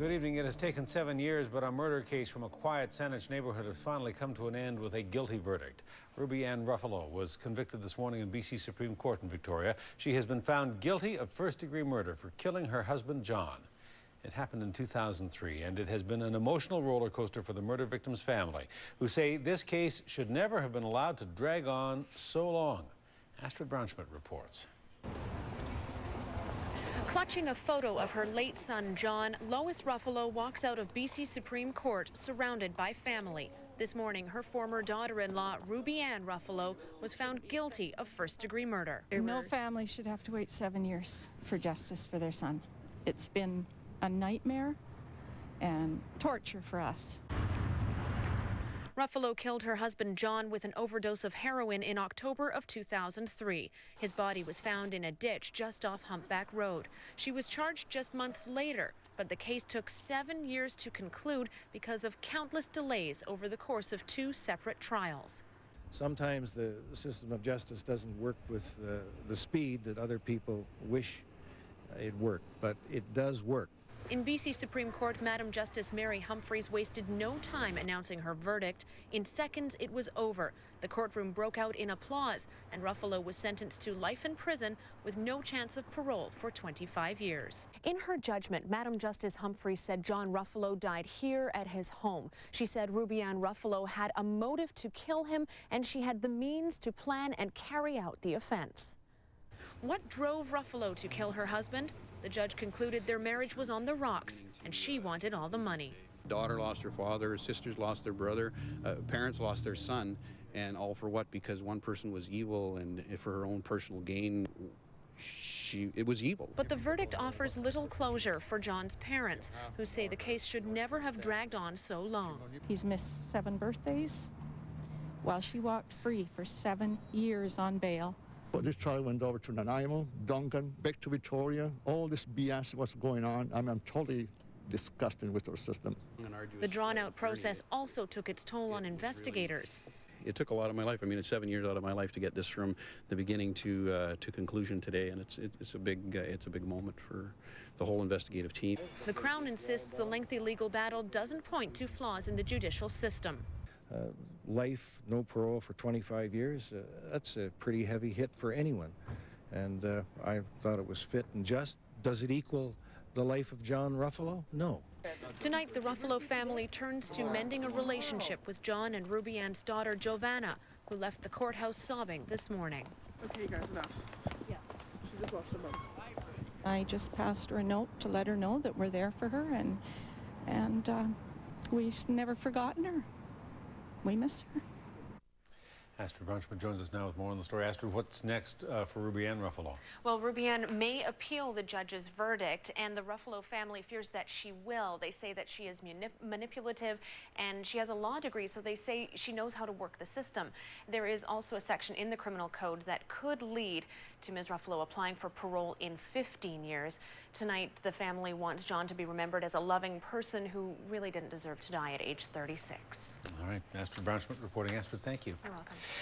Good evening. It has taken 7 years, but a murder case from a quiet Saanich neighborhood has finally come to an end with a guilty verdict. Ruby Ann Ruffolo was convicted this morning in BC Supreme Court in Victoria. She has been found guilty of first-degree murder for killing her husband, John. It happened in 2003, and it has been an emotional roller coaster for the murder victim's family, who say this case should never have been allowed to drag on so long. Astrid Braunschmidt reports. Clutching a photo of her late son, John, Lois Ruffolo walks out of BC Supreme Court surrounded by family. This morning, her former daughter-in-law, Ruby Ann Ruffolo, was found guilty of first-degree murder. No family should have to wait 7 years for justice for their son. It's been a nightmare and torture for us. Ruffolo killed her husband John with an overdose of heroin in October of 2003. His body was found in a ditch just off Humpback Road. She was charged just months later, but the case took 7 years to conclude because of countless delays over the course of 2 separate trials. Sometimes the system of justice doesn't work with the speed that other people wish it worked, but it does work. In BC Supreme Court, Madam Justice Mary Humphries wasted no time announcing her verdict. In seconds, it was over. The courtroom broke out in applause, and Ruffolo was sentenced to life in prison with no chance of parole for 25 years. In her judgment, Madam Justice Humphries said John Ruffolo died here at his home. She said Ruby Ann Ruffolo had a motive to kill him, and she had the means to plan and carry out the offense. What drove Ruffolo to kill her husband? The judge concluded their marriage was on the rocks, and she wanted all the money. Daughter lost her father, sisters lost their brother, parents lost their son, and all for what? Because one person was evil, and for her own personal gain, it was evil. But the verdict offers little closure for John's parents, who say the case should never have dragged on so long. He's missed 7 birthdays while she walked free for 7 years on bail. But this trial went over to Nanaimo, Duncan, back to Victoria. All this BS was going on. I'm totally disgusted with our system. The drawn-out process also took its toll on investigators. It took a lot of my life. I mean, it's 7 years out of my life to get this from the beginning to conclusion today, and it's a big moment for the whole investigative team. The Crown insists the lengthy legal battle doesn't point to flaws in the judicial system. Life, no parole for 25 years, that's a pretty heavy hit for anyone. And I thought it was fit and just. Does it equal the life of John Ruffolo? No. Tonight, the Ruffolo family turns to mending a relationship with John and Ruby Ann's daughter, Giovanna, who left the courthouse sobbing this morning. Okay, guys, enough. Yeah. She just lost her mom. I just passed her a note to let her know that we're there for her, and we've never forgotten her. We miss her. Astrid Braunschmidt joins us now with more on the story. Astrid, what's next for Ruby Ann Ruffolo? Well, Ruby Ann may appeal the judge's verdict, and the Ruffolo family fears that she will. They say that she is manipulative, and she has a law degree, so they say she knows how to work the system. There is also a section in the criminal code that could lead to Ms. Ruffolo applying for parole in 15 years. Tonight, the family wants John to be remembered as a loving person who really didn't deserve to die at age 36. All right, Astrid Braunschmidt reporting. Astrid, thank you. You're welcome.